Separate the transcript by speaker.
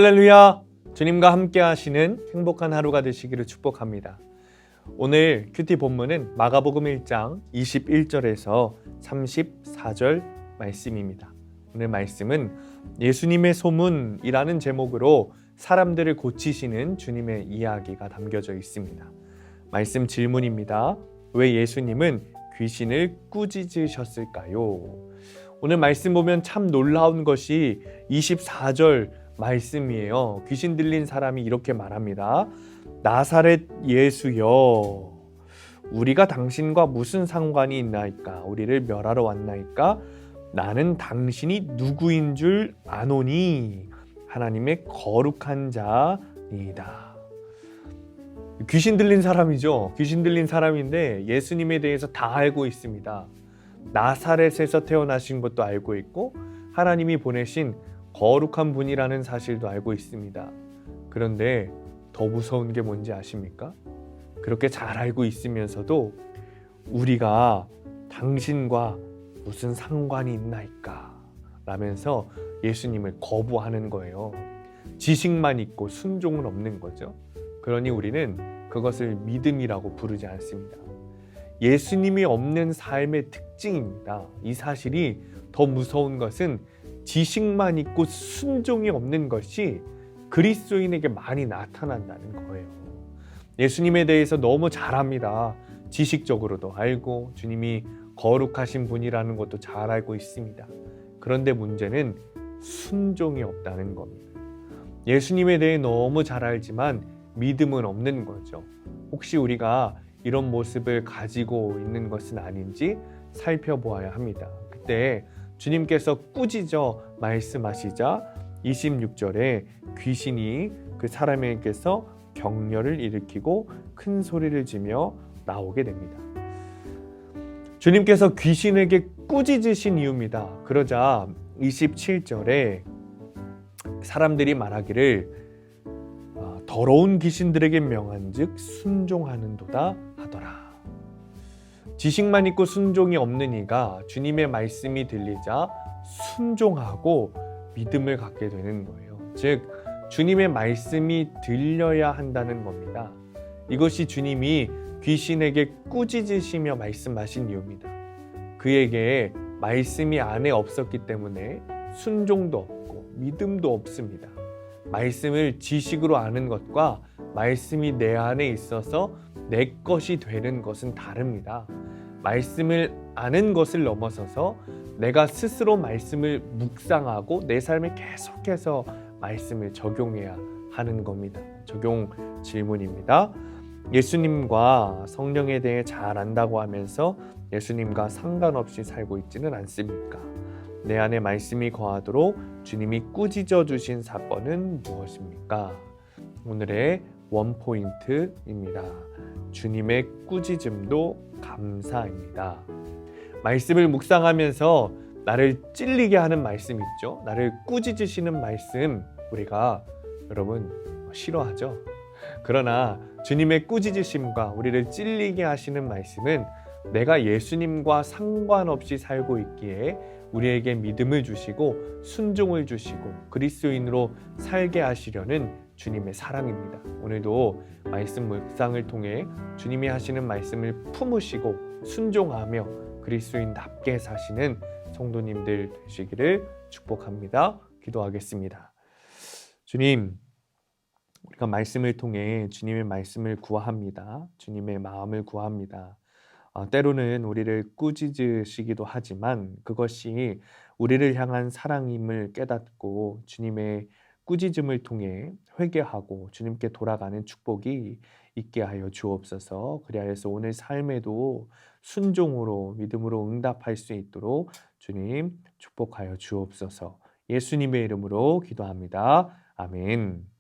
Speaker 1: 할렐루야! 주님과 함께 하시는 행복한 하루가 되시기를 축복합니다. 오늘 큐티 본문은 마가복음 1장 21절에서 34절 말씀입니다. 오늘 말씀은 예수님의 소문이라는 제목으로 사람들을 고치시는 주님의 이야기가 담겨져 있습니다. 말씀 질문입니다. 왜 예수님은 귀신을 꾸짖으셨을까요? 오늘 말씀 보면 참 놀라운 것이 24절 말씀이에요. 귀신 들린 사람이 이렇게 말합니다. 나사렛 예수여, 우리가 당신과 무슨 상관이 있나이까? 우리를 멸하러 왔나이까? 나는 당신이 누구인 줄 아노니 하나님의 거룩한 자이다. 귀신 들린 사람이죠. 귀신 들린 사람인데 예수님에 대해서 다 알고 있습니다. 나사렛에서 태어나신 것도 알고 있고 하나님이 보내신 거룩한 분이라는 사실도 알고 있습니다. 그런데 더 무서운 게 뭔지 아십니까? 그렇게 잘 알고 있으면서도 우리가 당신과 무슨 상관이 있나이까? 라면서 예수님을 거부하는 거예요. 지식만 있고 순종은 없는 거죠. 그러니 우리는 그것을 믿음이라고 부르지 않습니다. 예수님이 없는 삶의 특징입니다. 이 사실이 더 무서운 것은 지식만 있고 순종이 없는 것이 그리스도인에게 많이 나타난다는 거예요. 예수님에 대해서 너무 잘 압니다. 지식적으로도 알고 주님이 거룩하신 분이라는 것도 잘 알고 있습니다. 그런데 문제는 순종이 없다는 겁니다. 예수님에 대해 너무 잘 알지만 믿음은 없는 거죠. 혹시 우리가 이런 모습을 가지고 있는 것은 아닌지 살펴보아야 합니다. 그때 주님께서 꾸짖어 말씀하시자 26절에 귀신이 그 사람에게서 격려를 일으키고 큰 소리를 지며 나오게 됩니다. 주님께서 귀신에게 꾸짖으신 이유입니다. 그러자 27절에 사람들이 말하기를 더러운 귀신들에게 명한즉 순종하는도다 하더라. 지식만 있고 순종이 없는 이가 주님의 말씀이 들리자 순종하고 믿음을 갖게 되는 거예요. 즉 주님의 말씀이 들려야 한다는 겁니다. 이것이 주님이 귀신에게 꾸짖으시며 말씀하신 이유입니다. 그에게 말씀이 안에 없었기 때문에 순종도 없고 믿음도 없습니다. 말씀을 지식으로 아는 것과 말씀이 내 안에 있어서 내 것이 되는 것은 다릅니다. 말씀을 아는 것을 넘어서서 내가 스스로 말씀을 묵상하고 내 삶에 계속해서 말씀을 적용해야 하는 겁니다. 적용 질문입니다. 예수님과 성령에 대해 잘 안다고 하면서 예수님과 상관없이 살고 있지는 않습니까? 내 안에 말씀이 거하도록 주님이 꾸짖어 주신 사건은 무엇입니까? 오늘의 원포인트입니다. 주님의 꾸짖음도 감사입니다. 말씀을 묵상하면서 나를 찔리게 하는 말씀 있죠? 나를 꾸짖으시는 말씀 우리가 여러분 싫어하죠? 그러나 주님의 꾸짖으심과 우리를 찔리게 하시는 말씀은 내가 예수님과 상관없이 살고 있기에 우리에게 믿음을 주시고 순종을 주시고 그리스도인으로 살게 하시려는 주님의 사랑입니다. 오늘도 말씀 묵상을 통해 주님이 하시는 말씀을 품으시고 순종하며 그리스도인답게 사시는 성도님들 되시기를 축복합니다. 기도하겠습니다. 주님, 우리가 말씀을 통해 주님의 말씀을 구합니다. 주님의 마음을 구합니다. 때로는 우리를 꾸짖으시기도 하지만 그것이 우리를 향한 사랑임을 깨닫고 주님의 꾸짖음을 통해 회개하고 주님께 돌아가는 축복이 있게 하여 주옵소서. 그리하여서 오늘 삶에도 순종으로 믿음으로 응답할 수 있도록 주님 축복하여 주옵소서. 예수님의 이름으로 기도합니다. 아멘.